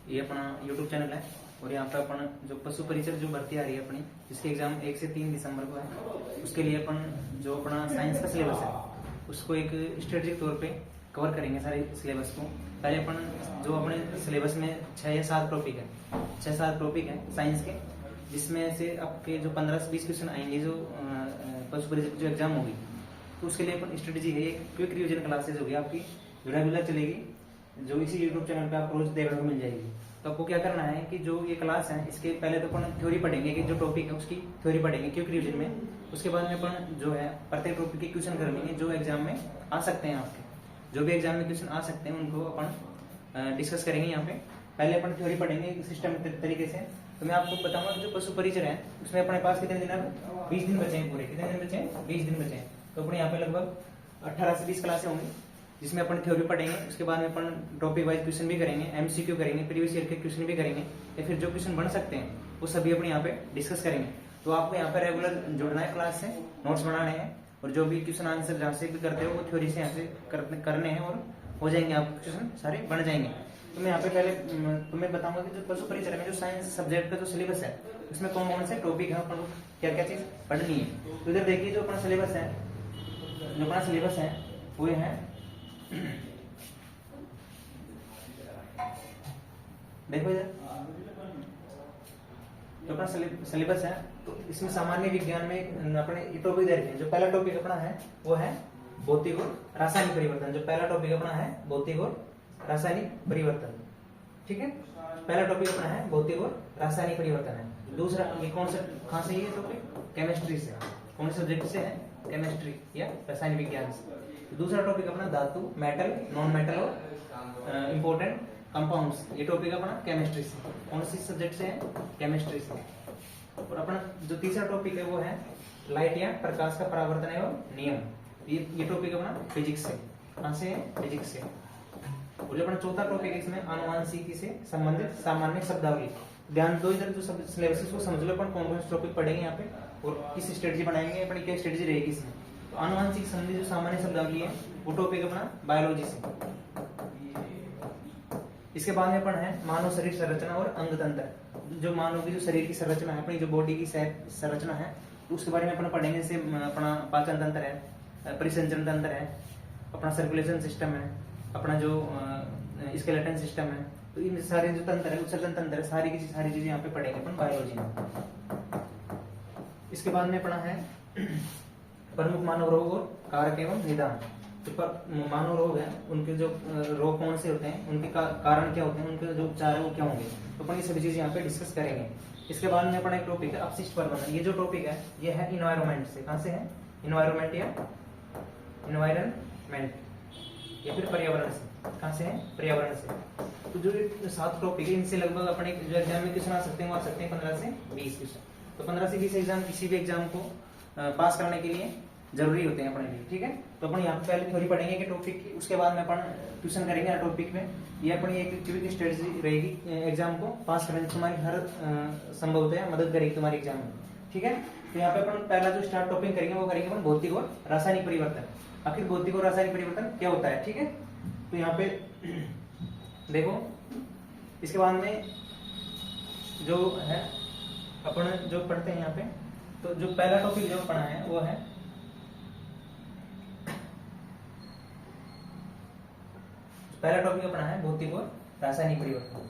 ये अपना YouTube channel है और यहाँ पे अपन जो पशु परिचर जो भर्ती आ रही है अपनी, जिसके एग्जाम 1 से 3 दिसंबर को है, उसके लिए अपन जो अपना साइंस का सिलेबस है उसको एक स्ट्रेटेजिक तौर पे कवर करेंगे सारे सिलेबस को। पहले अपन जो अपने सिलेबस में 6 या 7 टॉपिक है, 6-7 टॉपिक है साइंस के, जिसमें से आपके जो 15 से 20 क्वेश्चन आएंगे जो पशु परिचर जो एग्जाम होगी, तो उसके लिए अपन स्ट्रेटेजी है एक क्विक रिविजन क्लासेज होगी आपकी, जो रेगुलर चलेगी, जो इसी यूट्यूब चैनल पे आपको रोज देखने को मिल जाएगी। तो आपको क्या करना है कि जो ये क्लास है इसके पहले तो अपन थ्योरी पढ़ेंगे कि जो टॉपिक है उसकी थ्योरी पढ़ेंगे क्विक रिविजन में। उसके बाद में अपन जो है प्रत्येक टॉपिक के क्वेश्चन कर लेंगे जो एग्जाम में आ सकते हैं, आपके जो भी एग्जाम में क्वेश्चन आ सकते हैं उनको अपन डिस्कस करेंगे यहाँ पे। पहले अपन थ्योरी पढ़ेंगे सिस्टम तरीके से। तो मैं आपको बताऊंगा कि जो पशु परिचर है उसमें अपने पास कितने दिन है, 20 दिन बचे हैं पूरे। कितने दिन बचे हैं? 20 दिन बचे हैं। तो अपने यहाँ पे लगभग 18 से 20 क्लासें होंगी जिसमें अपन थ्योरी पढ़ेंगे। उसके बाद में अपन टॉपिक वाइज क्वेश्चन भी करेंगे, एमसीक्यू करेंगे, प्रीवियस ईयर के क्वेश्चन भी करेंगे, या फिर जो क्वेश्चन बन सकते हैं वो सभी अपने यहाँ पे डिस्कस करेंगे। तो आपको यहाँ पे रेगुलर जुड़ना है क्लास से, नोट्स बनाने हैं, और जो भी क्वेश्चन आंसर जहाँ से भी करते हो वो थ्योरी से यहाँ से करने हैं और हो जाएंगे, आपके क्वेश्चन सारे बन जाएंगे। तो मैं यहाँ पे पहले तुम्हें बताऊंगा कि जो पशु परिचर में जो साइंस सब्जेक्ट का जो सिलेबस है उसमें कौन कौन से टॉपिक है, अपन क्या क्या चीज पढ़नी है। तो इधर देखिए जो अपना सिलेबस है, जो अपना सिलेबस है वो है देखो इधर जो अपना सिलेबस है, तो इसमें सामान्य विज्ञान में अपने टॉपिक दे रखे हैं। जो पहला टॉपिक अपना है वो है भौतिक और रासायनिक परिवर्तन। जो पहला टॉपिक अपना है भौतिक और रासायनिक परिवर्तन, ठीक है। पहला टॉपिक अपना है भौतिक और रासायनिक परिवर्तन है। दूसरा ये कौन सा, कहाँ से ये टॉपिक? केमिस्ट्री से। कौन से सब्जेक्ट से है? केमिस्ट्री या रासायनिक विज्ञान से। दूसरा टॉपिक अपना धातु, मेटल, नॉन मेटल और इंपॉर्टेंट कंपाउंड्स। ये टॉपिक अपना केमिस्ट्री से। कौन सी सब्जेक्ट से है? केमिस्ट्री से। और अपना जो तीसरा टॉपिक है वो है लाइट या प्रकाश का परावर्तन एवं नियम। ये टॉपिक अपना फिजिक्स से। कहां से है? फिजिक्स से। और जो अपना चौथा टॉपिक है इसमें आनुवांशिकी से संबंधित सामान्य शब्दावली। ध्यान दो, इधर जो सिलेबस को समझ लो अपन कौन कौन से टॉपिक पढ़ेंगे यहाँ पे और किस स्ट्रेटजी बनाएंगे, अपनी क्या स्ट्रेटजी रहेगी इसमें। तो आनुवांशिक संबंधित जो सामान्य शब्दावली है वो टॉपिक अपना बायोलॉजी से। इसके बाद में अपन है मानव शरीर संरचना और अंग तंत्र। जो मानव की जो शरीर की संरचना है, अपनी जो बॉडी की संरचना है, तो उसके बारे में अपन पढ़ेंगे। जैसे अपना पाचन तंत्र है, परिसंचरण तंत्र है, अपना सर्कुलेशन सिस्टम है, अपना जो स्केलेटन सिस्टम है। तो इन सारे जो तंत्र है, उत्सर्जन तंत्र है, सारी की सारी चीजें यहाँ पे पढ़ेंगे अपन बायोलॉजी में। इसके बाद में अपना है प्रमुख मानव रोग और कारक एवं निदान। तो मानव रोग है, उनके जो रोग कौन से होते हैं, उनके कारण क्या होते हैं, उनके जो उपचार है वो क्या होंगे, तो अपन ये सभी चीजें यहाँ पे डिस्कस करेंगे। इसके बाद में अपना एक टॉपिक है अपशिष्ट प्रबंधन। ये जो टॉपिक है ये है इन्वायरमेंट से। कहां से है? इन्वायरमेंट या इन्वायरमेंट या फिर पर्यावरण से। कहां से है? पर्यावरण से। तो जो 7 टॉपिक है इनसे लगभग अपने जो एग्जाम में क्वेश्चन आ सकते हैं वो आ सकते हैं 15 से 20 क्वेश्चन। तो 15 से 20 एग्जाम किसी भी एग्जाम को पास करने के लिए जरूरी होते हैं अपने लिए, ठीक है। तो अपन यहाँ पे पहले थ्योरी पढ़ेंगे कि टॉपिक की, उसके बाद में अपन ट्यूशन करेंगे हर टॉपिक में। ये अपनी एक क्विक स्ट्रेटजी रहेगी एग्जाम को पास करने, तुम्हारी हर संभवतः मदद करेगी तुम्हारे एग्जाम में, ठीक है। तो यहाँ पे अपन पहला जो स्टार्ट टॉपिक करेंगे वो करेंगे अपन भौतिक और रासायनिक परिवर्तन। आखिर भौतिक और रासायनिक परिवर्तन क्या होता है, ठीक है। तो यहाँ पे देखो, इसके बाद में जो है अपन जो पढ़ते हैं यहाँ पे, तो जो पहला टॉपिक जो पढ़ा है वो है पहला टॉपिक अपना है भौतिक और रासायनिक परिवर्तन।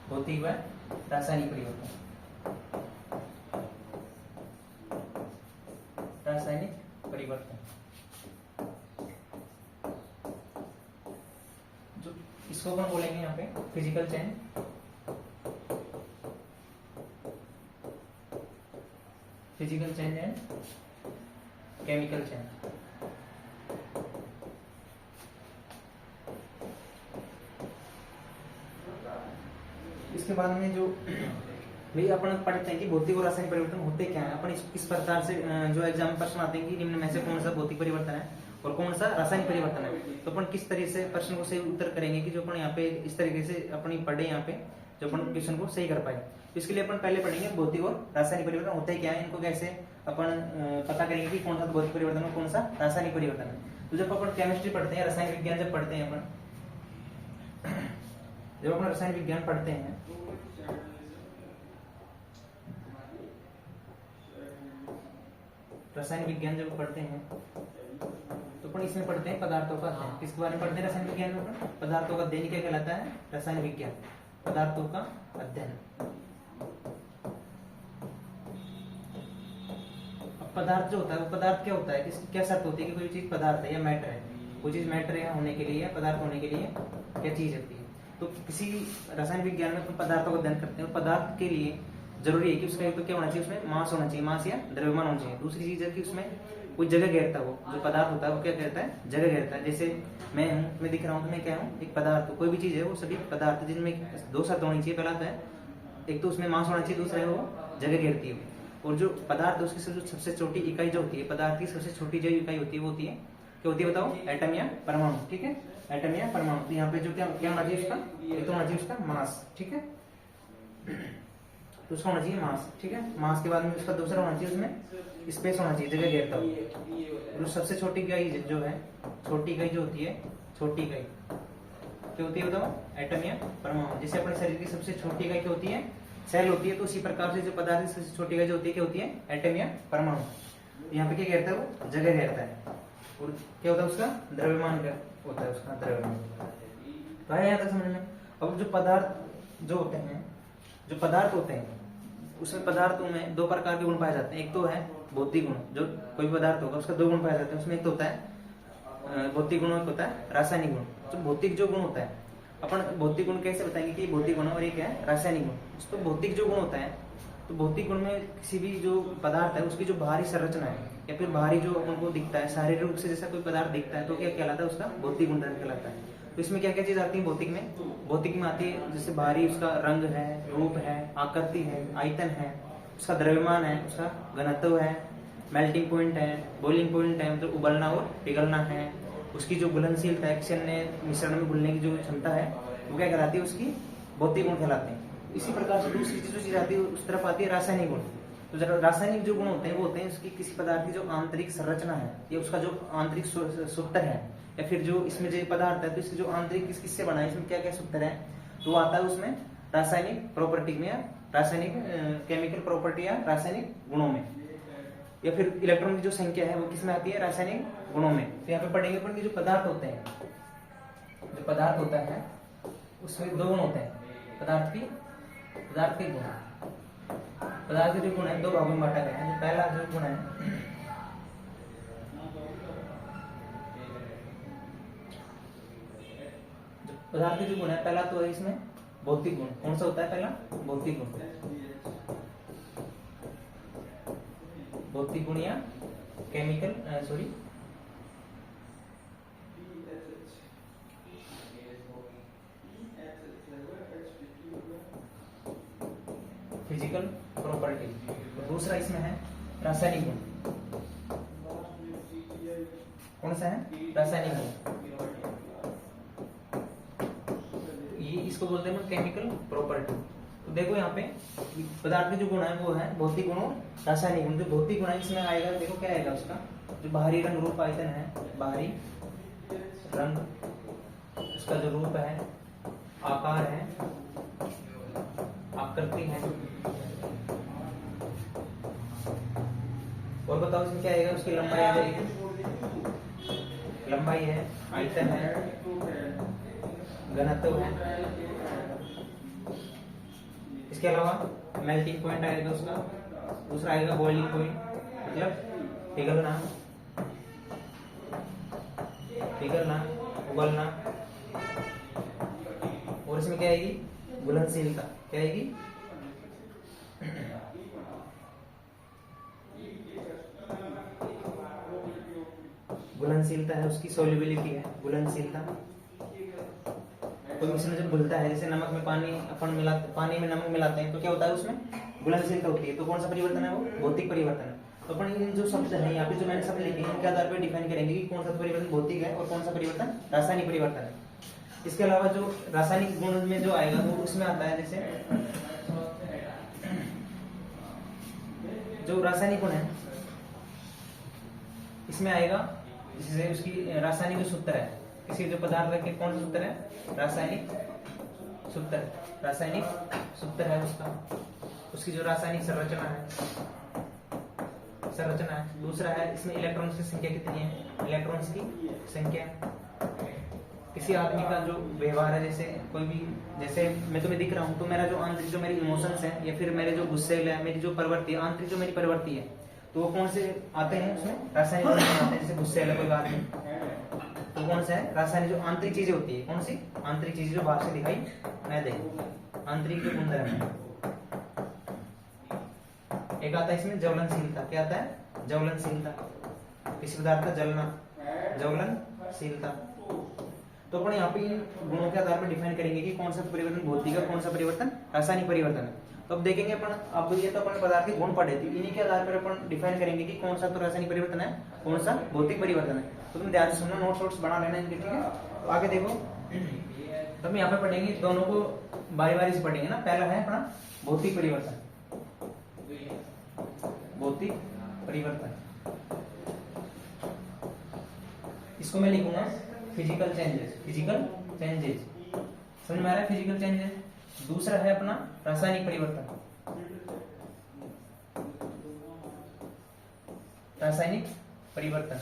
भौतिक व रासायनिक परिवर्तन। रासायनिक परिवर्तन जो इसको अपन बोलेंगे यहाँ पे physical change, physical change and chemical change. इसके बाद में जो भाई अपन पढ़ते हैं कि भौतिक और रासायनिक परिवर्तन होते क्या है, अपन किस प्रकार से जो एग्जाम में प्रश्न आते हैं कि निम्न में से कौन सा भौतिक परिवर्तन है और कौन सा रासायनिक परिवर्तन है। तो अपन किस तरह से प्रश्न को सही उत्तर करेंगे कि जो अपन यहाँ पे इस तरीके से अपनी पढ़े यहाँ पे जो अपन क्वेश्चन को सही कर पाए। तो इसके लिए अपन पहले पढ़ेंगे भौतिक और रासायनिक परिवर्तन होते क्या है, इनको कैसे अपन पता करेंगे कि कौन सा भौतिक परिवर्तन और कौन सा रासायनिक परिवर्तन है। तो जब अपन केमिस्ट्री पढ़ते हैं, रासायनिक विज्ञान जब पढ़ते हैं अपन, जब अपना रसायन विज्ञान पढ़ते हैं रसायन विज्ञान जब पढ़ते हैं तो अपन इसमें पढ़ते हैं पदार्थों का अध्ययन। किसके बारे में पढ़ते हैं रसायन विज्ञान में? पदार्थों का अध्ययन क्या कहलाता है? रसायन विज्ञान, पदार्थों का अध्ययन। अब पदार्थ जो होता है वो पदार्थ क्या होता है, क्या शर्त होती है कि कोई चीज पदार्थ है या मैटर है? कोई चीज मैटर है होने के लिए, पदार्थ होने के लिए क्या चीज होती है? तो किसी रसायन विज्ञान में अपन पदार्थों का अध्ययन करते हैं। पदार्थ के लिए जरूरी है कि उसका एक तो क्या होना चाहिए, उसमें मास होना चाहिए, मास या द्रव्यमान होना चाहिए। दूसरी चीज है कि उसमें कोई जगह घेरता हो, जो पदार्थ होता है वो क्या कहता है? जगह घेरता है। जैसे मैं हूँ, मैं दिख रहा हूँ तो मैं क्या हूँ? एक पदार्थ हूँ। कोई भी चीज है वो सभी पदार्थ, जिनमें दो शर्त होनी चाहिए। पहला तो है एक तो उसमें मास होना चाहिए, दूसरा है वो जगह घेरती है। और जो पदार्थ है उसकी सबसे छोटी इकाई जो होती है, पदार्थ की सबसे छोटी जो इकाई होती है वो होती है क्या होती है बताओ? एटम या परमाणु। ठीक है, एटम या परमाणु। तो यहाँ पे जो क्या होना चाहिए उसका? एक तो होना चाहिए उसका मास। ठीक है, तो उसका होना चाहिए मास। ठीक है, मास के बाद में उसका दूसरा होना चाहिए उसमें स्पेस होना चाहिए, जगह घेरता हो। जो सबसे छोटी इकाई जो है, छोटी इकाई जो होती है, छोटी इकाई क्या होती है बताओ? एटम या परमाणु। जैसे अपने शरीर की सबसे छोटी इकाई क्या होती है? सेल होती है। तो उसी प्रकार से जो पदार्थ की सबसे छोटी इकाई जो होती है क्या होती है? एटम या परमाणु। यहाँ पे क्या घेरता है वो? जगह घेरता है। और क्या होता है उसका? द्रव्यमान होता है उसका, द्रव्यमान। तो आया यहाँ तक समझ में? अब जो पदार्थ जो होते हैं, जो पदार्थ होते हैं उसमें पदार्थों में दो प्रकार के गुण पाए जाते हैं। एक तो है भौतिक गुण, जो कोई पदार्थ होगा उसका दो गुण पाए जाते हैं। उसमें एक तो होता है भौतिक गुण, एक होता है रासायनिक गुण। तो भौतिक जो गुण होता है, अपन भौतिक गुण कैसे बताएंगे कि भौतिक गुण और एक है रासायनिक गुण। तो भौतिक जो गुण होता है, तो भौतिक गुण में किसी भी जो पदार्थ है उसकी जो बाहरी संरचना है या फिर बाहरी जो उनको दिखता है, शारीरिक रूप से जैसा कोई पदार्थ दिखता है तो क्या कहलाता है? उसका भौतिक गुण कहलाता है। तो इसमें क्या क्या चीज आती है भौतिक में? भौतिक में आती है जैसे बाहरी उसका रंग है, रूप है, आकृति है, आयतन है, उसका द्रव्यमान है, उसका घनत्व है, मेल्टिंग पॉइंट है, बॉइलिंग पॉइंट है, मतलब उबलना और पिघलना है, उसकी जो घुलनशीलता है, किसी अन्य मिश्रण में घुलने की जो क्षमता है वो क्या कहलाती है? उसकी भौतिक गुण कहलाते हैं। इसी प्रकार से दूसरी जो चीज आती है उस तरफ आती है रासायनिक गुण। तो रासायनिक जो गुण होते हैं वो होते हैं उसकी किसी पदार्थ की जो आंतरिक संरचना है या उसका जो आंतरिक सूत्र है, या फिर जो इसमें जो पदार्थ है तो इसकी जो आंतरिक किससे बना है, इसमें क्या क्या सूत्र है, तो आता है उसमें रासायनिक प्रॉपर्टी में, या रासायनिक केमिकल प्रॉपर्टी या रासायनिक गुणों में। या फिर इलेक्ट्रॉन की जो संख्या है वो किसमें आती है? रासायनिक गुणों में। तो यहाँ पे पढ़ेंगे अपन जो पदार्थ होते हैं, जो पदार्थ होता है उसमें दो गुण होते हैं। पदार्थ के गुण, पदार्थ के जो गुण है दो भागों में बांटा गया है। जो पहला जो गुण है पदार्थ के जो गुण है, पहला तो है इसमें भौतिक गुण। कौन सा होता है पहला? भौतिक गुण। भौतिक गुण या केमिकल फिजिकल प्रॉपर्टी। दूसरा इसमें है रासायनिक गुण। कौन सा है? रासायनिक गुण। ये इसको बोलते हैं केमिकल प्रॉपर्टी। तो देखो यहाँ पे पदार्थ के जो गुण है वो है भौतिक गुण और रासायनिक गुण। जो भौतिक गुण है इसमें आएगा, देखो क्या आएगा उसका? जो बाहरी रंग रूप आयतन है, बाहरी रंग, उसका जो रूप है, आकार है, आकृति है, और बताओ इसमें क्या आएगा? उसकी लंबाई आ जाएगी, लंबाई है, आयतन है, घनत्व है। इसके अलावा मेल्टिंग पॉइंट आएगा उसका। दूसरा आएगा बॉइलिंग पॉइंट, मतलब पिघलना, उबलना। और इसमें क्या आएगी? घुलनशीलता। क्या आएगी? घुलनशीलता है उसकी, सोल्युबिलिटी है, घुलनशीलता। कोई मिश्रण जब घुलता है, जैसे नमक में पानी में नमक मिलाते हैं तो क्या होता है? उसमें घुलनशीलता होती है। तो कौन सा परिवर्तन है वो? भौतिक परिवर्तन है। तो अपन इन जो शब्द है यहाँ पे जो मैंने शब्द लिखे हैं इनके आधार पर डिफाइन करेंगे कि कौन सा परिवर्तन भौतिक है और कौन सा परिवर्तन रासायनिक परिवर्तन है। इसके अलावा जो रासायनिक गुण में जो आएगा वो उसमें आता है, जैसे जो रासायनिक गुण है इसमें आएगा, जैसे उसकी रासायनिक जो सूत्र है, किसी जो पदार्थ के कौन सा सूत्र है, रासायनिक सूत्र, रासायनिक सूत्र है उसका, उसकी जो रासायनिक संरचना है, संरचना है। दूसरा है इसमें इलेक्ट्रॉन्स की संख्या कितनी है, इलेक्ट्रॉन्स की संख्या। किसी आदमी का जो व्यवहार है, जैसे कोई भी, जैसे मैं तुम्हें दिख रहा हूँ तो मेरा जो आंतरिक जो मेरी इमोशंस है या फिर मेरे जो गुस्से है, मेरी जो प्रवृत्ति है, आंतरिक जो मेरी प्रवृत्ति है, तो वो कौन से आते हैं उसमें, रासायनिक आते हैं। जैसे गुस्से है कोई बात नहीं, तो कौन सा है, रासायनिक जो आंतरिक चीजें होती है, कौन सी आंतरिक चीजें जो बाहर से दिखाई न दे, आंतरिक जो गुणधर्म है। एक आता है इसमें ज्वलनशीलता, क्या आता है, ज्वलनशीलता, किसी पदार्थ का जलना, ज्वलनशीलता। तो अपन यहाँ पे इन गुणों के आधार पर डिफाइन करेंगे कि कौन सा परिवर्तन भौतिक है, कौन सा परिवर्तन रासायनिक परिवर्तन है। तो अब देखेंगे अपन, अब ये तो अपन पदार्थ के गुण पढ़े थे, इन्हीं के आधार पर अपन डिफाइन करेंगे कि कौन सा तो रासायनिक परिवर्तन है, कौन सा भौतिक परिवर्तन है। तो तुम ध्यान से सुनना, नोट्स बना लेना इनके, ठीक है। तो आगे देखो, तो हम यहाँ पे पढ़ेंगे, दोनों को बारी बारी से पढ़ेंगे ना। पहला है अपना भौतिक परिवर्तन, भौतिक परिवर्तन, इसको मैं लिखूंगा फिजिकल चेंजेस, फिजिकल चेंजेस, समझ में आ रहा है, फिजिकल चेंजेस। दूसरा है अपना रासायनिक परिवर्तन, रासायनिक परिवर्तन,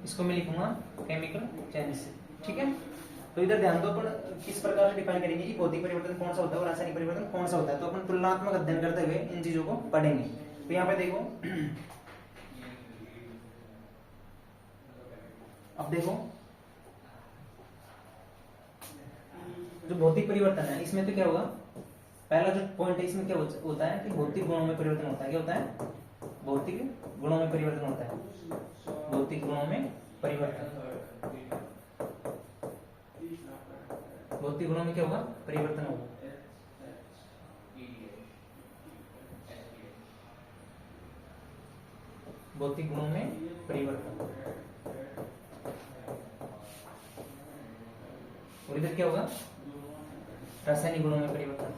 इसको मैं लिखूंगा केमिकल चेंजेस, ठीक है। तो इधर ध्यान दो, अपन किस प्रकार से डिफाइन करेंगे कि भौतिक परिवर्तन कौन सा होता है और रासायनिक परिवर्तन कौन सा होता है। तो अपन तुलनात्मक अध्ययन करते हुए इन चीजों को पढ़ेंगे। तो यहाँ पे देखो, अब देखो जो भौतिक परिवर्तन है इसमें तो क्या होगा, पहला जो पॉइंट है इसमें क्या होता है कि भौतिक गुणों में परिवर्तन होता है। क्या होता है, भौतिक गुणों में परिवर्तन होता है, भौतिक गुणों में परिवर्तन, भौतिक गुणों में क्या होगा, परिवर्तन होगा। भौतिक गुणों में परिवर्तन, और इधर क्या होगा, रासायनिक गुणों में परिवर्तन।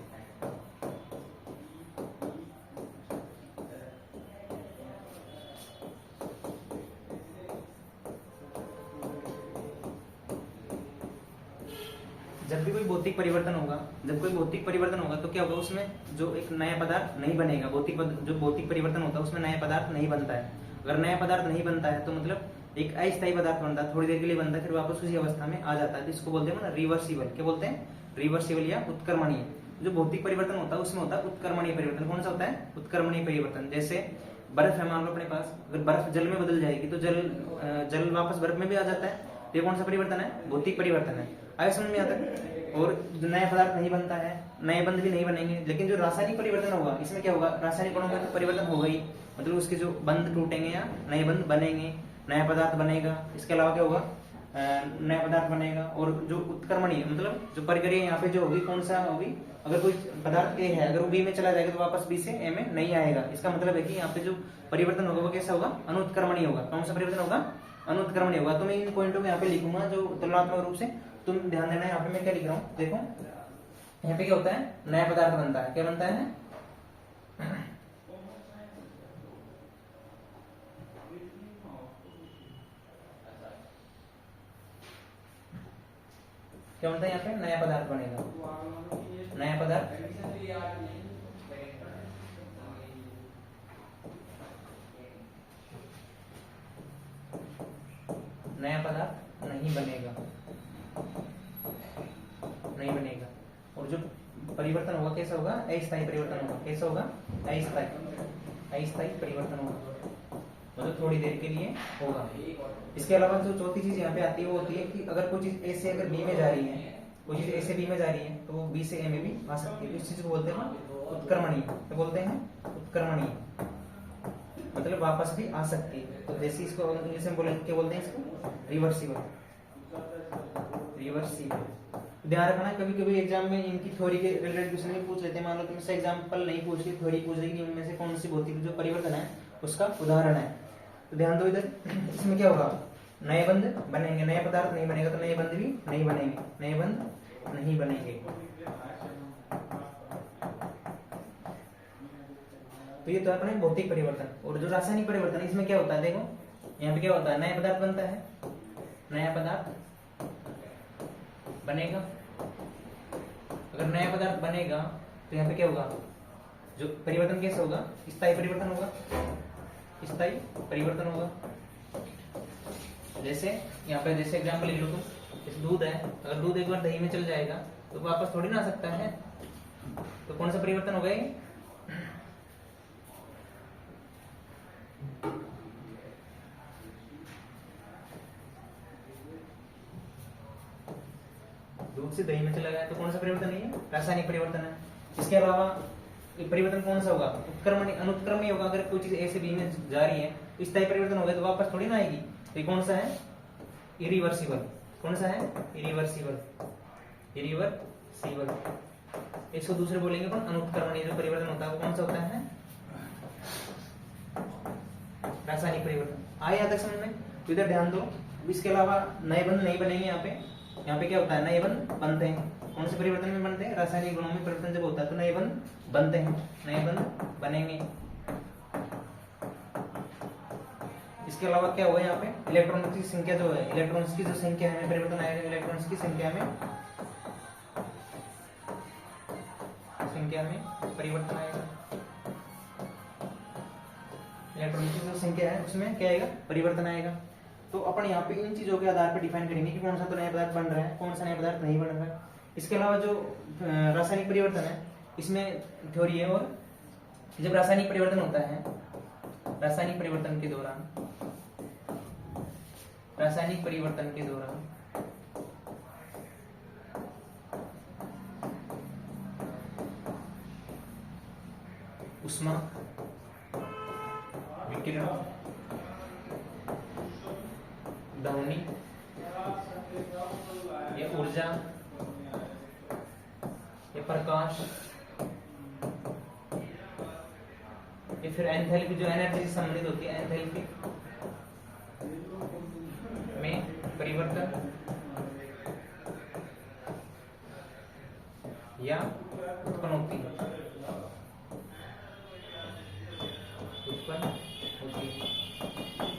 जब भी कोई भौतिक परिवर्तन होगा, जब कोई भौतिक परिवर्तन होगा तो क्या होगा, उसमें जो एक नया पदार्थ नहीं बनेगा। जो भौतिक परिवर्तन होता है उसमें नया पदार्थ नहीं बनता है। अगर नया पदार्थ नहीं बनता है तो मतलब एक अस्थायी पदार्थ बनता है, थोड़ी देर के लिए बनता है, फिर वापस उसी अवस्था में आ जाता है। तो इसको बोलते हैं ना रिवर्सिबल। क्या बोलते हैं, रिवर्सिबल या उत्क्रमणीय। जो भौतिक परिवर्तन होता है उसमें होता है उत्क्रमणीय परिवर्तन। कौन सा होता है, उत्क्रमणीय परिवर्तन। जैसे बर्फ है, मान लो अपने पास, अगर बर्फ जल में बदल जाएगी तो जल वापस बर्फ में भी आ जाता है। तो ये कौन सा परिवर्तन है, भौतिक परिवर्तन है। आगे समझ में आता है। और नया पदार्थ नहीं बनता है, नए बंध भी नहीं बनेंगे। लेकिन जो रासायनिक परिवर्तन होगा इसमें क्या होगा, रासायनिक गुणों में तो परिवर्तन होगा ही, मतलब उसके जो बंध टूटेंगे या नए बंध बनेंगे, नया पदार्थ बनेगा। इसके अलावा क्या होगा, नया पदार्थ बनेगा। और जो उत्क्रमणीय मतलब जो प्रक्रिया यहाँ पे जो होगी, कौन सा होगी, अगर कोई पदार्थ ए है, अगर वो बी में चला जाएगा तो वापस बी से ए में नहीं आएगा। इसका मतलब है कि यहाँ पे जो परिवर्तन होगा वो कैसा होगा, अनुत्क्रमणीय होगा। कौन सा परिवर्तन होगा, अनुत्क्रमणीय होगा। तो मैं इन पॉइंटों में यहाँ पे लिखूंगा जो तुलनात्मक रूप से, तुम ध्यान देना। यहाँ पे मैं क्या लिख रहा हूँ, देखो यहाँ पे क्या होता है, नया पदार्थ बनता है। क्या बनता है, क्या बनता है, यहाँ पे नया पदार्थ बनेगा, नया पदार्थ। नया पदार्थ नहीं बनेगा, नहीं बनेगा। और जो परिवर्तन होगा कैसा होगा, अस्थायी परिवर्तन होगा। कैसा होगा, अस्थायी परिवर्तन होगा, मतलब थोड़ी देर के लिए होगा। इसके अलावा जो चौथी चीज यहाँ पे आती है वो होती है कि अगर कोई चीज ए से अगर बी में जा रही है, कोई चीज ए से बी में जा रही है तो वो बी से ए में भी आ सकती है। तो इस चीज को बोलते हैं उत्क्रमणीय। क्या बोलते हैं, उत्क्रमणीय, मतलब वापस भी आ सकती है। तो जैसे इसको इंग्लिश में बोले, क्या बोलते हैं इसको, रिवर्सिबल, रिवर्सिबल। ध्यान रखना, कभी कभी एग्जाम में इनकी थ्योरी के रिलेटेड क्वेश्चन भी पूछ लेते हैं। मान लो तुमसे एग्जांपल नहीं पूछ रही, थ्योरी पूछ रही कि इनमें से कौन सी भौतिक जो परिवर्तन है उसका उदाहरण है। तो ध्यान दो इधर, इसमें क्या होगा, नए बंध बनेंगे, नया पदार्थ नहीं बनेगा तो नए बंध भी नहीं बनेंगे, नए बंध नहीं बनेंगे। तो ये तो अपने भौतिक परिवर्तन। और जो रासायनिक परिवर्तन, इसमें क्या होता है, देखो यहाँ पे क्या होता है, नया पदार्थ बनता है, नया पदार्थ बनेगा। अगर नया पदार्थ बनेगा तो यहाँ पे क्या होगा, जो परिवर्तन कैसे होगा, स्थायी परिवर्तन होगा, स्थायी परिवर्तन होगा। जैसे यहाँ पे जैसे एग्जाम्पल ले लो तुम, जैसे दूध है, अगर दूध एक बार दही में चल जाएगा तो वापस थोड़ी ना आ सकता है, तो कौन सा परिवर्तन हो गए, दूध से दही में चला गया तो कौन सा परिवर्तन नहीं है, रासायनिक परिवर्तन है। इसके अलावा परिवर्तन कौन सा होगा, उत्क्रमण अनुत्क्रमण होगा। अगर कोई चीज ए से बी में जा रही है, स्थायी परिवर्तन होगा तो वापस थोड़ी ना आएगी, तो ये कौन सा है, इरिवर्सिबल। कौन सा है, इरिवर्सिबल, इरिवर्सिबल। इसको दूसरे बोलेंगे अपन अनुत्क्रमणीय जो परिवर्तन होता है वो कौन सा होता है, रासायनिक परिवर्तन। आए यहाँ तक समझ में, तो इधर ध्यान दो। इसके अलावा नए बंध नहीं बनेंगे। यहाँ पे क्या होता है, नए बंध बनते हैं। कौन से परिवर्तन में बनते हैं, रासायनिक गुणों में परिवर्तन जब होता है तो नए बंध बनते हैं, नए बंध बनेंगे। इसके अलावा क्या होगा, यहाँ पे इलेक्ट्रॉन्स की संख्या जो है, इलेक्ट्रॉन्स की जो संख्या है परिवर्तन आएगा, इलेक्ट्रॉन्स की संख्या में परिवर्तन आएगा। इलेक्ट्रॉन्स की जो संख्या है उसमें क्या आएगा, परिवर्तन आएगा। तो अपन यहाँ पे इन चीजों के आधार पर डिफाइन करेंगे कि कौन सा तो नया पदार्थ बन रहा है, कौन सा नया पदार्थ नहीं बन रहा है। इसके अलावा जो रासायनिक परिवर्तन है इसमें थ्योरी है, और जब रासायनिक परिवर्तन होता है, रासायनिक परिवर्तन के दौरान उष्मा विकिरण, ध्वनि या ऊर्जा या प्रकाश या फिर एंथैल्पी जो एनर्जी से संबंधित होती है, एंथैल्पी में परिवर्तन या उत्पन्न होती है,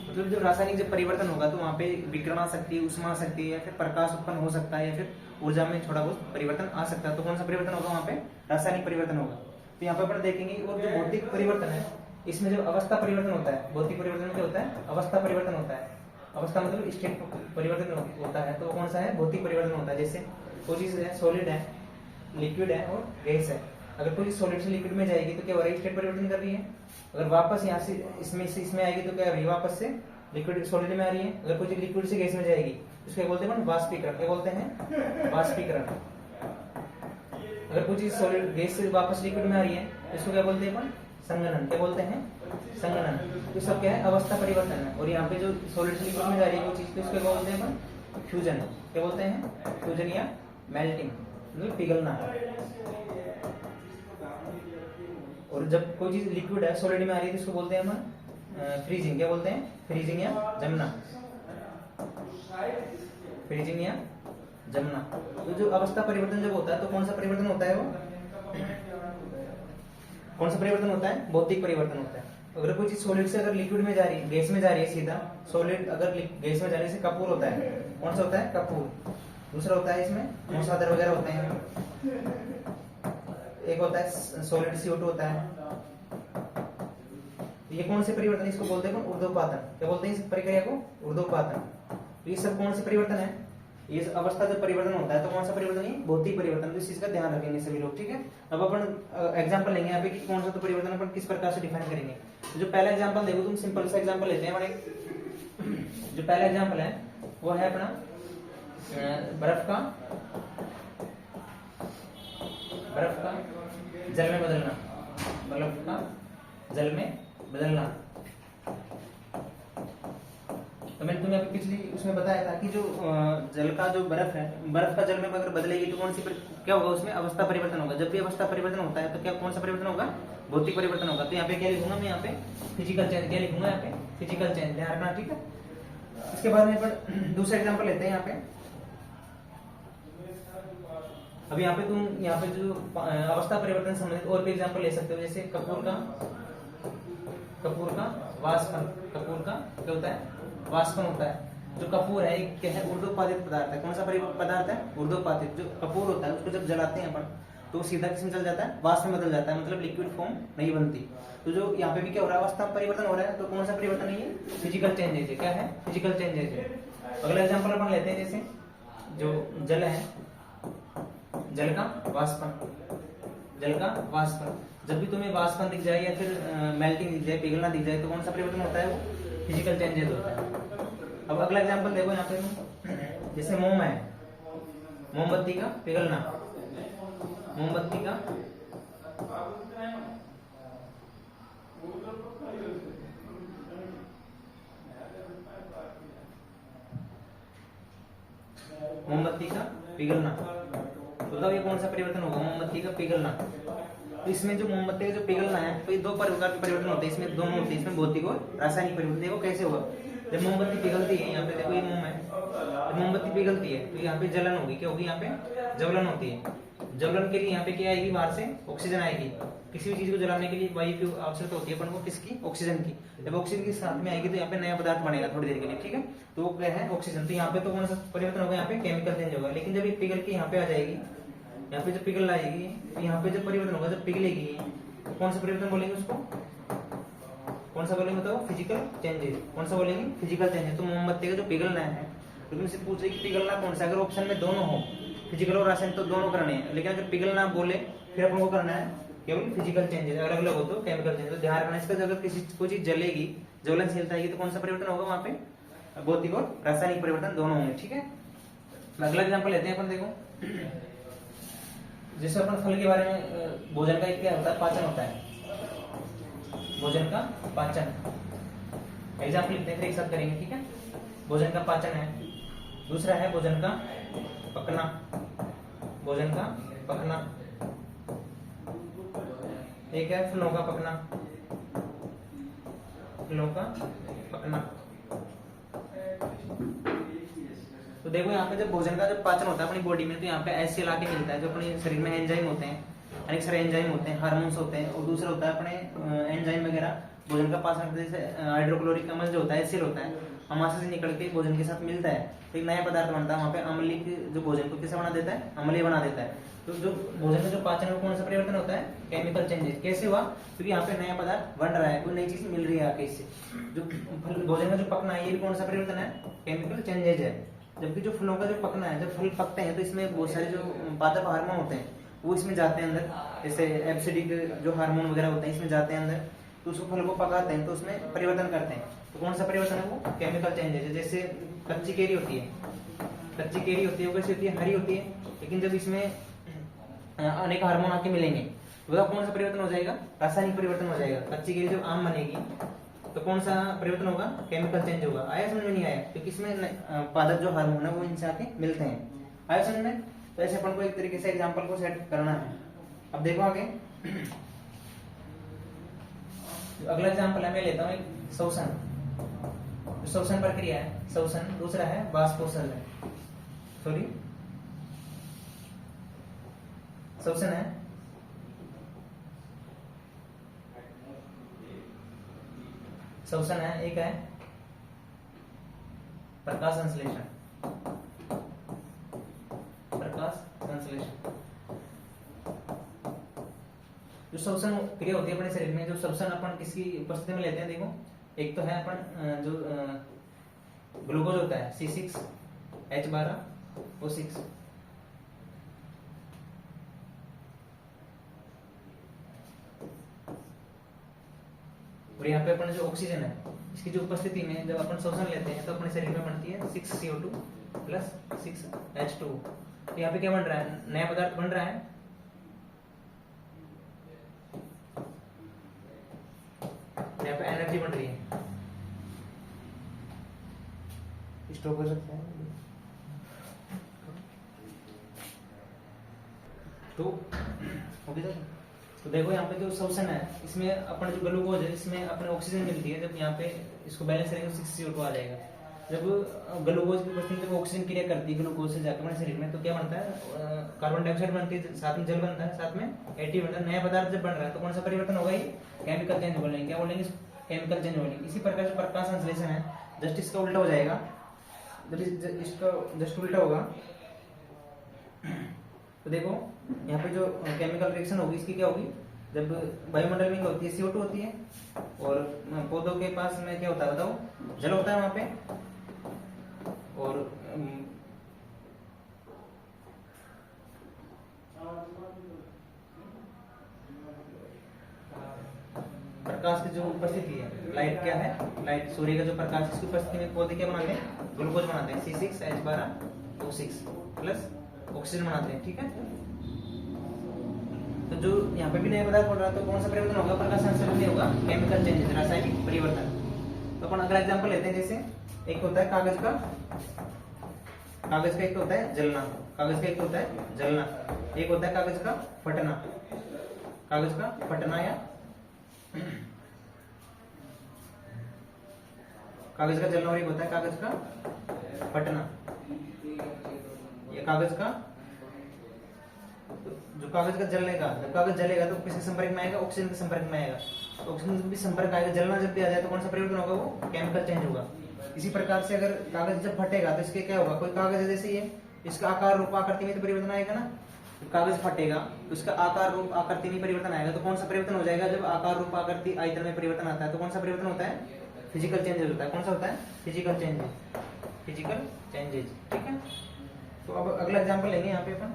मतलब जो रासायनिक जब परिवर्तन होगा तो वहां पे विकिरण आ सकती है, उष्मा आ सकती है, या फिर प्रकाश उत्पन्न हो सकता है, या फिर ऊर्जा में थोड़ा बहुत परिवर्तन आ सकता है। तो कौन सा परिवर्तन होगा, वहां पे रासायनिक परिवर्तन होगा। तो यहाँ पे अपन देखेंगे, और जो भौतिक परिवर्तन है इसमें जो अवस्था परिवर्तन होता है, भौतिक परिवर्तन में क्या होता है, अवस्था परिवर्तन होता है। अवस्था मतलब स्टेट परिवर्तन होता है, तो कौन सा है, भौतिक परिवर्तन होता है। जैसे कोई चीज है, सॉलिड है, लिक्विड है और गैस है। अगर कोई सॉलिड से लिक्विड में जाएगी तो क्या हो रहा है, स्टेट परिवर्तन कर रही है। अगर वापस यहाँ से इसमें आएगी तो क्या हो रही है, वापस से लिक्विड सॉलिड में आ रही है। अगर कोई लिक्विड से गैस में जाएगी इसको क्या बोलते हैं, वाष्पीकरण। क्या बोलते हैं, वाष्पीकरण। अगर कोई चीज सॉलिड गैस से वापस लिक्विड में आ रही है इसको क्या बोलते हैं, संघनन। क्या बोलते हैं, संघनन। तो सब क्या है, अवस्था परिवर्तन है। और यहाँ पे जो सॉलिड से लिक्विड में जा रही है वो चीज, तो इसको क्या बोलते हैं, फ्यूजन। क्या बोलते हैं, फ्यूजन या मेल्टिंग, मतलब पिघलना। और जब कोई चीज लिक्विड है, सॉलिड में आ रही है तो इसको बोलते हैं हम फ्रीजिंग। क्या बोलते हैं, फ्रीजिंग या जमना, फ्रीजिंग या जमना। तो जो अवस्था परिवर्तन जब होता है तो कौन सा परिवर्तन होता है, वो कौन सा परिवर्तन होता है, भौतिक परिवर्तन होता है। अगर कोई चीज सॉलिड से अगर लिक्विड में जा रही है, गैस में जा रही है सीधा, सॉलिड अगर गैस में जाने से कपूर होता है। कौन सा होता है, कपूर। दूसरा होता है इसमें मूसादर वगैरह होते हैं। एक होता है सॉलिड CO2 होता है। ये कौन से परिवर्तन, इसको बोलते हैं ऊर्ध्वपातन। क्या बोलते हैं इस प्रक्रिया को, ऊर्ध्वपातन। तो ये सब कौन से परिवर्तन है, ये अवस्था जब परिवर्तन होता है तो कौन सा परिवर्तन है, भौतिक परिवर्तन। तो इस चीज का ध्यान रखेंगे सभी लोग, ठीक है। अब अपन एग्जांपल लेंगे यहाँ पे कि कौन सा तो परिवर्तन अपन किस प्रकार से डिफाइन करेंगे। तो जो पहला एग्जांपल देखो तुम, सिंपल सा एग्जांपल लेते हैं हमारे। जो पहला एग्जांपल है वो है अपना बर्फ का जल में बदलना, बर्फ का जल में बदलना। तो मैंने तुम्हें पिछली उसमें बताया था कि जो जल का जो बर्फ है, बर्फ का जल में अगर बदलेगी तो कौन सी क्या होगा, उसमें अवस्था परिवर्तन होगा। जब भी अवस्था परिवर्तन होता है तो क्या कौन सा परिवर्तन होगा, भौतिक परिवर्तन होगा। तो यहाँ पे क्या लिखूंगा मैं, यहाँ पे फिजिकल चेंज। क्या लिखूंगा यहाँ पे, फिजिकल चेंज, ध्यान रखना, ठीक है। इसके बाद में दूसरा एग्जाम्पल लेते हैं यहाँ पे। अब यहाँ पे तुम यहाँ पे जो अवस्था परिवर्तन संबंधित और भी एग्जाम्पल ले सकते हो, जैसे कपूर का वाष्पन। कपूर का क्या होता है, वाष्पन होता है। जो कपूर है एक क्या है, ऊर्ध्वपातित पदार्थ है। कौन सा पदार्थ है? ऊर्ध्वपातित। जो कपूर होता है उसको जब जलाते हैं अपन तो सीधा किसमें चल जाता है? वाष्प में बदल जाता है, मतलब लिक्विड फॉर्म नहीं बनती। तो जो यहाँ पे भी क्या हो रहा है, अवस्था में परिवर्तन हो रहा है। तो कौन सा परिवर्तन है ये? फिजिकल चेंजेज है। क्या है? फिजिकल चेंजेज है। अगला एग्जांपल अपन लेते हैं, जैसे जो जल है, जल का वाष्पन, जल का वाष्पन। जब भी तुम्हें वाष्पन दिख जाए या फिर मेल्टिंग दिख जाए, पिघलना दिख जाए, तो कौन सा परिवर्तन होता है? वो फिजिकल चेंजेज होता है। अब अगला एग्जांपल देखो यहाँ पे, जैसे मोम है, मोमबत्ती का पिघलना, मोमबत्ती का मोमबत्ती का पिघलना, तो ये कौन सा परिवर्तन होगा? मोमबत्ती का पिघलना। तो इसमें जो मोमबत्ती का जो पिघलना है, तो ये दो प्रकार के परिवर्तन होते हैं इसमें, दोनों होते हैं इसमें, भौतिक और रासायनिक परिवर्तन। देखो कैसे होगा, जब मोमबत्ती पिघलती है, यहाँ पे देखो ये मोम है, जब मोमबत्ती पिघलती है तो यहाँ पे जलन होगी। क्या होगी? यहाँ पे ज्वलन होती है। ज्वलन के लिए यहाँ पे क्या आएगी? बाहर से ऑक्सीजन आएगी। किसी भी चीज को जलाने के लिए वायु की आवश्यकता होती है अपन को, किसकी? ऑक्सीजन की। जब ऑक्सीजन के साथ में आएगी तो यहाँ पे नया पदार्थ बनेगा थोड़ी देर के लिए, ठीक है। तो वो क्या है? ऑक्सीजन। तो यहाँ पे तो कौन सा परिवर्तन होगा? यहाँ पे केमिकल चेंज होगा। लेकिन जब ये पिघल के यहाँ पे आ जाएगी, यहाँ पे जब पिघल आएगी, तो यहाँ पे जब परिवर्तन होगा, जब पिघलेगी, तो कौन सा परिवर्तन बोलेंगे उसको? कौन सा बोलेंगे? तो फिजिकल चेंजेस। कौन सा बोलेंगे? Physical changes. तो मोमबत्ती का जो पिघलना है, तो तुमसे पूछ रही कि पिघलना कौन सा? अगर ऑप्शन में दोनों हो, फिजिकल और रासायनिक, तो दोनों करने हैं। लेकिन अगर पिघलना बोले फिर अपन को करना है केवल फिजिकल चेंजेस। अलग अलग हो तो केमिकल चेंजेस। तो ध्यान रखना इसका, अगर किसी कोई चीज जलेगी, ज्वलनशीलता आएगी, तो कौन सा परिवर्तन होगा वहां पे? भौतिक और रासायनिक परिवर्तन दोनों होंगे, ठीक है। अगला एग्जाम्पल लेते हैं अपन, देखो जैसे अपन फल के बारे में, भोजन का एक क्या होता है? पाचन होता है, भोजन का पाचन। एग्जाम्पल लिखते हैं, फिर एक साथ करेंगे, ठीक है। भोजन का पाचन है। दूसरा है भोजन का पकना, भोजन का पकना। एक है फलों का पकना, फलों का पकना। तो देखो यहाँ पे जब भोजन का जब पाचन होता है अपनी बॉडी में, तो यहाँ पे एसिड आके मिलता है, जो अपने शरीर में एंजाइम होते हैं, अनेक सारे एंजाइम होते हैं, हार्मोन्स होते हैं। और दूसरा होता है अपने एंजाइम वगैरह भोजन का पाचन करने से हाइड्रोक्लोरिक अम्ल जो होता है, एसिड होता है, अमाशय से निकल के भोजन के साथ मिलता है, तो एक नया पदार्थ बनता है वहाँ पे। अम्लीय जो भोजन को कैसे बना देता है? अम्लीय बना देता है। तो जो भोजन का जो पाचन है, कौन सा परिवर्तन होता है? Chemical changes. कैसे हुआ? क्योंकि यहाँ पे नया पदार्थ बन रहा है, कोई नई चीज मिल रही है आके इससे। जो भोजन का जो पकना है, ये भी कौन सा परिवर्तन है? केमिकल चेंजेज है। जबकि जो फलों का जो पकना है, जब फल पकते हैं तो इसमें बहुत सारे जो पादप हार्मोन होते हैं वो इसमें जाते हैं अंदर, जैसे एब्सिडिक जो हार्मोन वगैरह होते हैं इसमें जाते हैं अंदर, तो उस फल को पकाते हैं तो उसमें परिवर्तन करते हैं। तो कौन सा परिवर्तन है वो? केमिकल चेंजेस है। जैसे कच्ची केरी होती है, कच्ची केरी होती है वो कैसी होती है? हरी होती है। लेकिन जब इसमें अनेक हार्मोन आके मिलेंगे तो बताओ कौन सा परिवर्तन हो जाएगा? रासायनिक परिवर्तन हो जाएगा। कच्ची केरी जब आम बनेगी तो कौन सा परिवर्तन होगा? केमिकल चेंज होगा। आया समझ में? नहीं आया? क्योंकि इसमें पादप जो हार्मोन है वो इनसे आके मिलते हैं। आया समझ में? तो ऐसे अपन को एक तरीके से एग्जांपल को सेट करना है। अब देखो आगे, अगला एग्जांपल है, मैं लेता हूँ एक शोषण। शोषण प्रक्रिया है शोषण। दूसरा है वाष्पोषण है, सॉरी शोषण है, शोषण है। एक है प्रकाश संश्लेषण, प्रकाश संश्लेषण। जो शोषण क्रिया होती है अपने शरीर में, जो शोषण अपन किसकी उपस्थिति में लेते हैं, देखो एक तो है अपन जो ग्लूकोज होता है C6H12O6, और यहाँ पे अपन जो ऑक्सीजन है इसकी जो उपस्थिति में जब अपन शोषण लेते हैं तो अपने शरीर में बनती है 6CO2 प्लस 6H2। तो यहाँ पे क्या बन रहा है? नया पदार्थ बन रहा है। यहाँ पे एनर्जी बन रही है, स्टॉप कर सकते हैं। तो देखो यहाँ पे जो शोषण है इसमें अपन जो ग्लूकोज है इसमें अपने ऑक्सीजन मिलती है। जब यहाँ पे इसको बैलेंस करेंगे तो 6CO2 आ जाएगा। जब ग्लूकोज की उपस्थिति में ऑक्सीजन क्रिया करती है ग्लूकोज से जाकर हमारे शरीर में, तो क्या बनता है? कार्बन डाइऑक्साइड बनती है, साथ में जल बनता है, साथ में ATP बनता है। नया पदार्थ जब बन रहा है तो कौन सा परिवर्तन होगा? ये केमिकल चेंज बोलेंगे। क्या बोलेंगे? केमिकल चेंज बोलेंगे। इसी प्रकार से प्रकाश संश्लेषण है, जस्ट इसका उल्टा हो जाएगा, जब इसका जस्ट उल्टा होगा तो देखो यहाँ पे जो केमिकल रिएक्शन होगी इसकी क्या होगी, जब वायुमंडल में होती है CO2 होती है और पौधों के पास में क्या होता है बताओ, जल होता है वहां पे, और प्रकाश की जो उपस्थिति है, लाइट क्या है, लाइट सूर्य का जो प्रकाश, इसकी उपस्थिति में पौधे क्या बनाते हैं, ग्लूकोज बनाते हैं C6H12O6 प्लस ऑक्सीजन बनाते हैं, ठीक है। तो जो यहाँ पे भी नया पदार्थ पड़ रहा है तो कौन सा परिवर्तन होगा, प्रकाश संश्लेषण नहीं होगा, केमिकल चेंजेस, रासायनिक परिवर्तन। तो अपन अगला एग्जांपल लेते हैं, जैसे एक होता है कागज का एक होता है जलना, कागज का एक होता है जलना, एक होता है कागज का फटना, या कागज का जलना, और एक होता है कागज का फटना। ये कागज का, जो कागज का जलने का, जब कागज जलेगा तो किसके संपर्क में आएगा, ऑक्सीजन के संपर्क में आएगा, तो ऑक्सीजन भी संपर्क आएगा, जलना जब भी आ जाए तो कौन सा परिवर्तन होगा, वो केमिकल चेंज होगा। इसी प्रकार से अगर कागज जब फटेगा तो इसके क्या होगा, कोई कागज है जैसे ये, इसका आकार रूप आकृति में तो परिवर्तन आएगा ना, कागज फटेगा तो इसका आकार रूप आकृति में परिवर्तन आएगा, तो कौन सा परिवर्तन हो जाएगा, जब आकार रूप आकृति आयतन में परिवर्तन आता है तो कौन सा परिवर्तन होता है, फिजिकल चेंजेस होता है। कौन सा होता है, फिजिकल चेंजेस, ठीक है। तो अब अगला एग्जांपल लेंगे यहाँ पे अपन,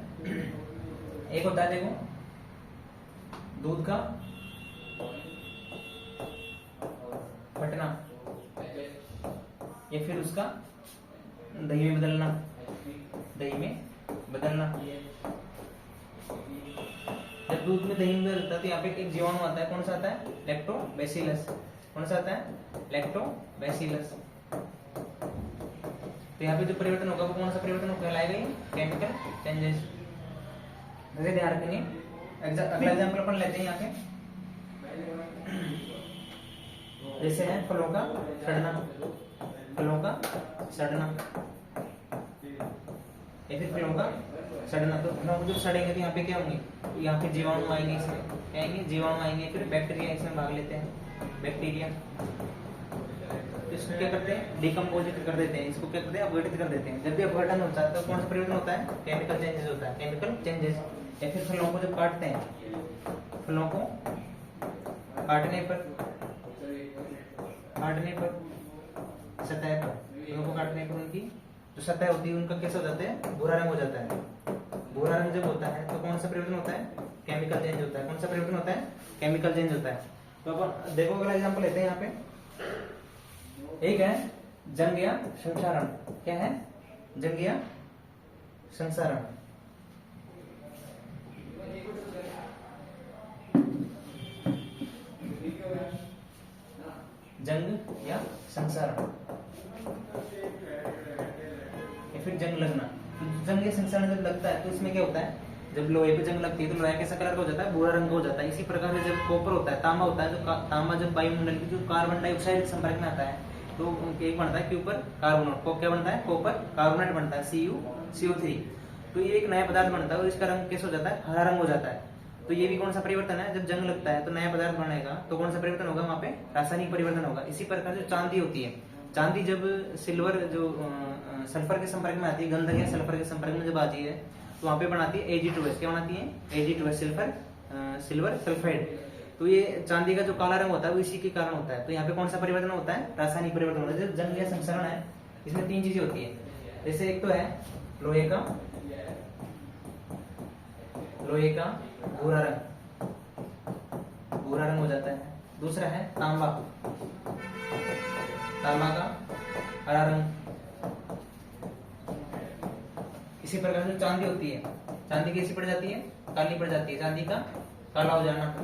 एक होता है देखो दूध का फटना, या फिर उसका दही में बदलना, जब दूध में दही में बदलता है तो यहाँ पे एक जीवाणु आता है, कौन सा आता है, लैक्टोबैसिलस। कौन सा आता है, लैक्टोबैसिलस। तो यहाँ पे जो परिवर्तन होगा वो कौन सा परिवर्तन कहलाएगा, केमिकल चेंजेस। जैसे ध्यान रखेंगे, अगला एग्जांपल अपन लेते हैं यहाँ पे, जैसे है फलों का सड़ना, या फिर फलों का सड़ना। तो फलों को जब सड़ेंगे तो यहाँ पे क्या होंगे, यहाँ पे जीवाणु आएंगे, इसमें क्या आएंगे, जीवाणु आएंगे, फिर बैक्टीरिया इसमें भाग लेते हैं, बैक्टीरिया। तो इसको क्या करते हैं, डिकम्पोजिट कर देते हैं, इसको क्या करते हैं, अपघटित कर देते हैं। जब भी अपघटन होता है तो कौन सा परिवर्तन होता है, केमिकल चेंजेस होता है, केमिकल चेंजेस। या फिर फलों को जब काटते हैं, फलों को काटने पर सतह पर, फलों को काटने पर उनकी जो सतह होती है उनका कैसा हो जाता है, भूरा रंग हो जाता है। भूरा रंग जब होता है तो कौन सा परिवर्तन होता है, केमिकल चेंज होता है। कौन सा परिवर्तन होता है, केमिकल चेंज होता है। तो अब देखो अगला एग्जांपल लेते हैं यहाँ पे, एक है जंग या संसारण। क्या है, जंग या संसारण। जंग या संसारण, या फिर जंग लगना। तो जंग या संसारण जब लगता है तो इसमें क्या होता है, जब लोहे पे जंग लगती है तो लोहा कैसा कलर का हो जाता है, भूरा रंग का हो जाता है। इसी प्रकार से जब कॉपर होता है, तांबा होता है, जो तांबा जब वायुमंडल की जो कार्बन डाइऑक्साइड के संपर्क में आता है तो एक बनता है के ऊपर कार्बन, क्या बनता है, कॉपर कार्बोनेट बनता है, CO3। तो ये एक नया पदार्थ बनता है और इसका रंग कैसा हो जाता है, हरा रंग हो जाता है। तो ये भी कौन सा परिवर्तन है, जब जंग लगता है तो नया पदार्थ बनेगा तो कौन सा परिवर्तन होगा, वहां पे रासायनिक परिवर्तन होगा। इसी प्रकार जो चांदी होती है, चांदी जब सिल्वर जो सल्फर के संपर्क में आती है, गंधक या सल्फर के संपर्क में जब आती है तो वहां पे बनाती है Ag2S। क्या बनाती है, Ag2S, सिल्वर सल्फाइड। तो ये चांदी का जो काला रंग होता है वो इसी के कारण होता है। तो यहाँ पे कौन सा परिवर्तन होता है, रासायनिक परिवर्तन होता है। जब जंग या संसरण है इसमें तीन चीजें होती है, जैसे एक तो है लोहे का भूरा रंग हो जाता है। दूसरा है तांबा का हरा रंग। इसी प्रकार से चांदी होती है, चांदी कैसी पड़ जाती है, काली पड़ जाती है, चांदी का काला हो जाना,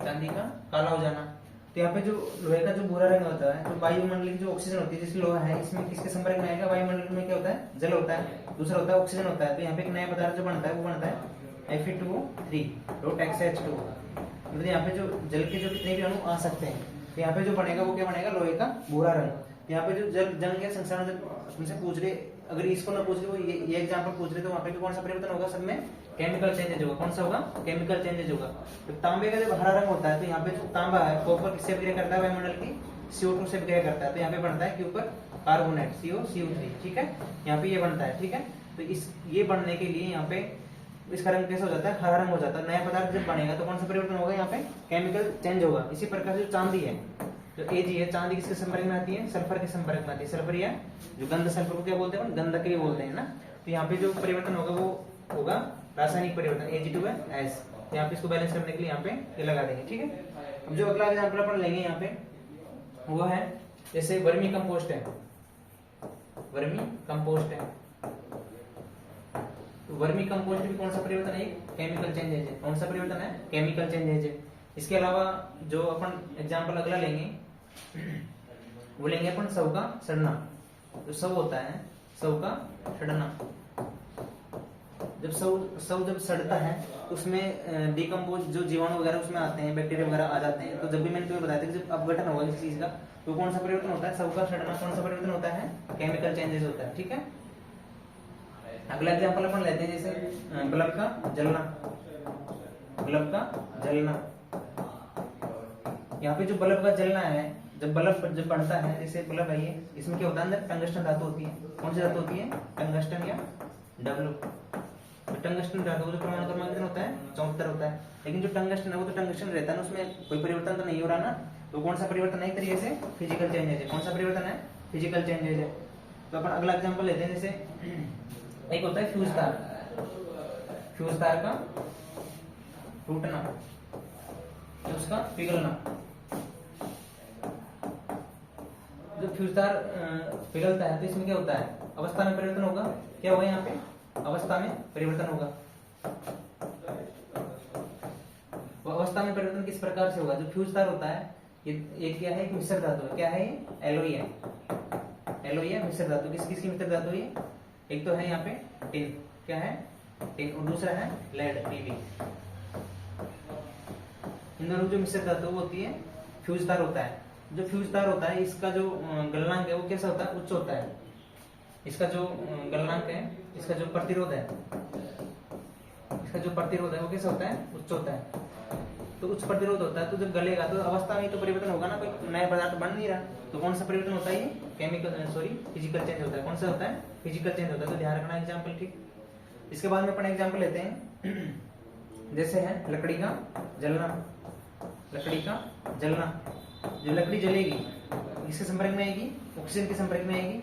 चांदी का काला हो जाना। तो यहाँ पे जो लोहे का जो भूरा रंग होता है, तो वायुमंडल की जो ऑक्सीजन होती है, जैसे लोहा है, इसमें किसके संपर्क में आएगा, वायुमंडल में क्या होता है, जल होता है, दूसरा होता है ऑक्सीजन होता है। तो यहाँ पे एक नया पदार्थ जो बनता है वो बनता है Fe2O3 मतलब यहाँ पे जो जल के जो कितने भी अणु आ सकते हैं, तो यहाँ पे जो बनेगा वो क्या बनेगा, लोहे का भूरा रंग। यहाँ पे जो जंग या संसारण जब तुमसे पूछ रहे, अगर इसको ना पूछ रहे, वो ये एग्जांपल पूछ रहे, तो वहाँ पे भी कौन सा परिवर्तन होगा, सब में केमिकल चेंजेज होगा। कौन सा होगा? केमिकल चेंजेज होगा। तो तांबे का जब हरा रंग होता है तो यहाँ पे जो तांबा है कॉपर किससे विक्रिया करता है? वायुमंडल की CO2 से विक्रिया करता है, तो यहाँ पे बनता है के ऊपर कार्बोनेट CO3, ठीक है, यहाँ पे ये बनता है, ठीक है। तो इस ये बनने के लिए यहाँ पे इसका रंग कैसा हो जाता है? हरा रंग हो जाता है। नया पदार्थ जब बनेगा तो कौन सा परिवर्तन होगा? यहाँ पे केमिकल चेंज होगा। इसी प्रकार से जो चांदी है, जो Ag है, चांदी किसके संपर्क में आती है? सल्फर के संपर्क में आती है। सल्फर या जो गंध सल्फर को क्या बोलते हैं? गंधक भी बोलते हैं ना। तो यहाँ पे जो परिवर्तन होगा वो होगा रासायनिक परिवर्तन Ag2S। यहाँ पे इसको बैलेंस करने के लिए यहाँ पे ये लगा देंगे, ठीक है। अब जो अगला एग्जाम्पल अपन लेंगे यहाँ पे वो है जैसे वर्मी कंपोस्ट है, वर्मी कंपोस्ट है। तो वर्मी कंपोस्ट भी कौन सा परिवर्तन है? केमिकल चेंजेज है। कौन सा परिवर्तन है? केमिकल चेंजेज है। इसके अलावा जो अपन एग्जाम्पल अगला लेंगे वो लेंगे अपन शव का सड़ना। जो शव होता है, शव का सड़ना, जब शव जब सड़ता है उसमें डिकम्पोज जो जीवाणु वगैरह उसमें आते हैं, बैक्टीरिया वगैरह आ जाते हैं। तो जब भी मैंने तुम्हें बताया था कि जब अपघटन होगा किसी चीज का तो कौन सा परिवर्तन होता है? शव का सड़ना। कौन सा परिवर्तन होता है? केमिकल चेंजेस होता है, ठीक है। अगला एग्जाम्पल अपन लेते हैं जैसे बल्ब का जलना, बल्ब का जलना। यहाँ पे जो बल्ब का जलना है, जब बल्ब जब बढ़ता है, जैसे बल्ब है ये, इसमें क्या होता है? अंदर टंगस्टन धातु होती है। कौन सी धातु होती है? टंगस्टन या डब्ल्यू। तो टंगस्टन धातु जो परमाणु क्रमांक कितना होता है? 74 होता है। लेकिन जो टंगस्टन है वो तो टंगस्टन रहता है ना, उसमें कोई परिवर्तन तो नहीं हो रहा ना। तो कौन सा परिवर्तन है? एक तरीके से फिजिकल चेंजेज है। कौन सा परिवर्तन है? फिजिकल चेंजेज है। तो अपन अगला एग्जाम्पल लेते हैं जैसे एक होता है फ्यूज तार, फ्यूज तार का टूटना, उसका पिघलना। जब फ्यूज तार पिघलता है तो इसमें क्या होता है? अवस्था में परिवर्तन होगा। क्या होगा यहाँ पे? अवस्था में परिवर्तन होगा। वो अवस्था में परिवर्तन किस प्रकार से होगा? जो फ्यूज तार होता है ये क्या है? एक मिश्र धातु है। क्या है ये? एलओई है। एलओई है मिश्र धातु। किस किस की मिश्र धातु है? एक तो है यहाँ पे टिन, क्या है? टिन, और दूसरा है लेड, Pb। इन दोनों जो मिश्र धातु होती है फ्यूज तार होता है। जो फ्यूज तार होता है इसका जो गलनांक है वो कैसा होता है? उच्च होता है। इसका जो गलनांक है, इसका जो प्रतिरोध है, इसका जो प्रतिरोध है वो कैसा होता है? उच्च होता है। तो उच्च प्रतिरोध होता है तो जब गलेगा तो अवस्था में तो परिवर्तन होगा ना, कोई नया पदार्थ बन नहीं रहा। तो कौन सा परिवर्तन होता है? ये केमिकल फिजिकल चेंज होता है। कौन सा होता है? फिजिकल चेंज होता है। तो ध्यान रखना एग्जाम्पल, ठीक। इसके बाद में अपन एग्जाम्पल लेते हैं जैसे है लकड़ी का जलना, लकड़ी का जलना। जो लकड़ी जलेगी किसके संपर्क में आएगी? ऑक्सीजन के संपर्क में आएगी।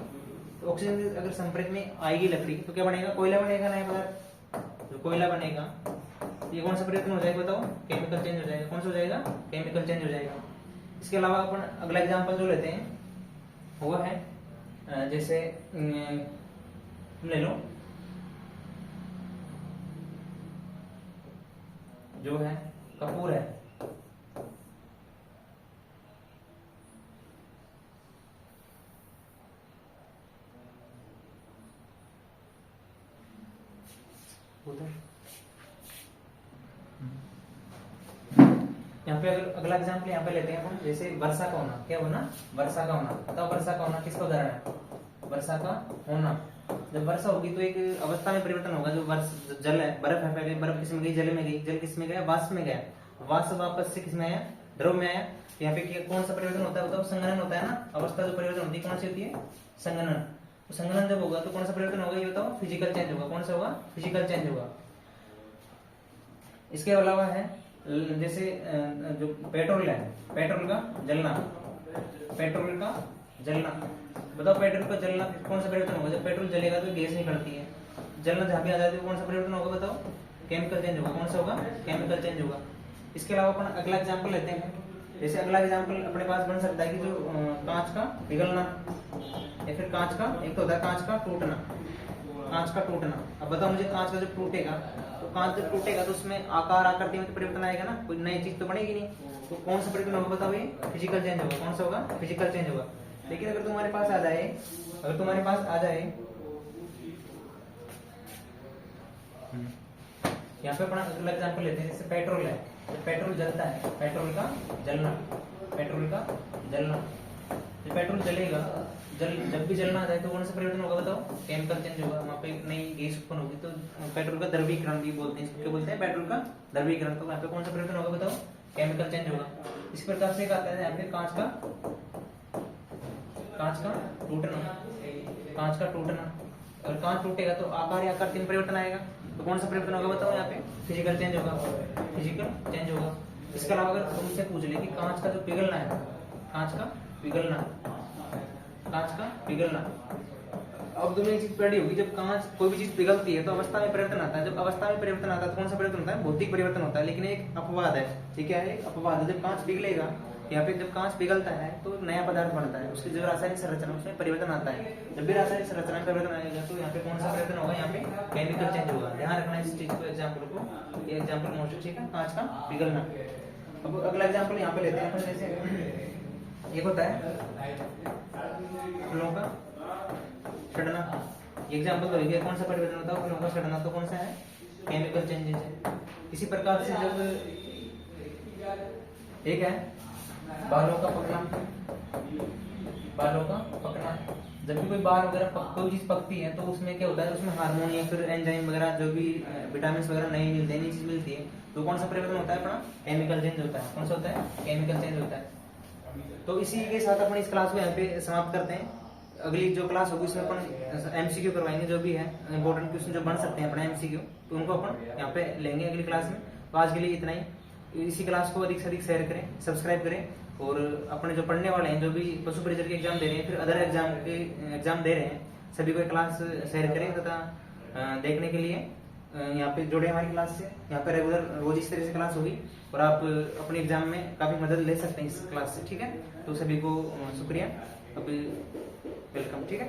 तो ऑक्सीजन के अगर संपर्क में आएगी लकड़ी तो क्या बनेगा? कोयला बनेगा, नया पदार्थ। जो कोयला बनेगा ये कौन सा परिवर्तन हो जाएगा? बताओ। केमिकल चेंज हो जाएगा। कौन सा हो जाएगा? केमिकल चेंज हो जाएगा। इसके अलावा अपन अगला एग्जाम्पल जो लेते हैं वो है जैसे तुम ले लो जो है कपूर है, यहाँ पे अगर अगला एग्जाम्पल यहाँ पे लेते हैं अपन जैसे वर्षा का होना। क्या होना? वर्षा का होना। बताओ वर्षा का होना किसका उदाहरण है? वर्षा का होना। जब वर्षा होगी तो एक अवस्था में परिवर्तन होगा। जो जल है, बर्फ है, पहले बर्फ किसमें गई? जल में गई। जल किसमें गया? वाष्प में गया। वाष्प वापस से किसमें आया? द्रव में आया। यहाँ पे कौन सा परिवर्तन होता है? बताओ। संघनन होता है ना। अवस्था जो परिवर्तन होती है कौन सी होती है? संघनन। तो संघनन जब होगा तो कौन सा परिवर्तन होगा? ये बताओ। फिजिकल चेंज होगा। कौन सा होगा? फिजिकल चेंज होगा। इसके अलावा है जैसे जो पेट्रोल है, पेट्रोल का जलना, पेट्रोल का जलना। बताओ पेट्रोल का जलना कौन सा परिवर्तन होगा? जब पेट्रोल जलेगा तो गैस निकलती है। जलना जहाँ भी आ जाती है कौन सा परिवर्तन होगा? बताओ। केमिकल चेंज होगा। कौन सा होगा? केमिकल चेंज होगा। इसके अलावा अपन अगला एग्जाम्पल लेते हैं। जैसे अगला एग्जाम्पल अपने पास बन सकता है कि जो कांच का पिघलना या फिर कांच का, एक तो होता है कांच का टूटना, कांच का टूटना। अब बताओ मुझे, कांच का जब टूटेगा तो कांच जब टूटेगा तो उसमें आकार आकृति में तो परिवर्तन आएगा ना, कोई नई चीज तो बनेगी नहीं। तो कौन सा परिवर्तन होगा? बताओ। ये फिजिकल चेंज होगा। कौन सा होगा? फिजिकल चेंज होगा। लेकिन अगर तुम्हारे पास आ जाए, अगर तुम्हारे पास आ जाए यहाँ पे अपना अगला एग्जाम्पल लेते हैं जैसे पेट्रोल है। तो पेट्रोल जलता है, पेट्रोल का जलना, पेट्रोल का जलना। जब पेट्रोल जलेगा, जब भी जलना जाए तो कौन सा परिवर्तन होगा बताओ? केमिकल चेंज होगा, वहाँ पे नई गैस उत्पन्न होगी, तो पेट्रोल का द्रवीकरण भी बोलते हैं, इसको क्या बोलते हैं? पेट्रोल का द्रवीकरण। तो वहाँ पे कौन सा परिवर्तन होगा बताओ? केमिकल चेंज होगा। इस प्रकार से आता है यहाँ पे कांच का टूटना। अगर कांच टूटेगा तो आकार या आकृति में परिवर्तन आएगा, तो कौन सा परिवर्तन होगा बताओ? यहाँ पे फिजिकल चेंज होगा। इसके अलावा अगर तुमसे पूछ ले कि कांच का जो पिघलना है, कांच का पिघलना, अब तुमने एक चीज पढ़ी होगी, जब कांच कोई भी चीज पिघलती है तो अवस्था में परिवर्तन आता है। जब अवस्था में परिवर्तन आता है तो कौन सा परिवर्तन होता है? भौतिक परिवर्तन होता है। लेकिन एक अपवाद है, ठीक है, एक अपवाद है। जब कांच पिघलेगा, यहाँ पे जब कांच पिघलता है तो नया पदार्थ बनता है, उसकी जो रासायनिक संरचना उसमें परिवर्तन आता है। जब भी रासायनिक संरचना में परिवर्तन आएगा तो यहाँ पे कौन सा परिवर्तन होगा? यहाँ पे केमिकल चेंज होगा। ध्यान रखना इस चीज को, एग्जाम्पल को, ये एग्जाम्पल मोस्ट, ठीक है, कांच का पिघलना। अब अगला एग्जाम्पल यहाँ पे लेते हैं अपन, जैसे एक होता है फलों का सड़ना। एग्जाम्पल तो देखिए कौन सा परिवर्तन होता है फलों का सड़ना, तो कौन सा है? केमिकल चेंजेस है। इसी प्रकार से जब एक है बालों का पकना, जब भी कोई बाल वगैरह कोई चीज पकती है तो उसमें क्या होता है? उसमें हार्मोन या फिर एंजाइम वगैरह जो भी विटामिन वगैरह नहीं मिलते, नई चीज मिलती है, तो कौन सा परिवर्तन होता है अपना? केमिकल चेंज होता है। कौन सा होता है? केमिकल चेंज होता है। तो इसी के साथ अपन इस क्लास को यहाँ पे समाप्त करते हैं। अगली जो क्लास होगी उसमें अपन एमसीक्यू करवाएंगे, जो भी है इंपॉर्टेंट क्वेश्चन जो बन सकते हैं अपने एमसीक्यू, तो उनको अपन यहाँ पे लेंगे अगली क्लास में। तो आज के लिए इतना ही। इसी क्लास को अधिक से अधिक शेयर करें, सब्सक्राइब करें, और अपने जो पढ़ने वाले हैं, जो भी पशु परिचर के एग्जाम दे रहे हैं, फिर अदर एग्जाम दे रहे हैं, सभी को क्लास शेयर करें तथा देखने के लिए यहाँ पे जुड़े हमारी क्लास से। यहाँ पे रेगुलर रोज इस तरह से क्लास होगी और आप अपने एग्जाम में काफी मदद ले सकते हैं इस क्लास से, ठीक है। तो सभी को शुक्रिया, अभी वेलकम, ठीक है।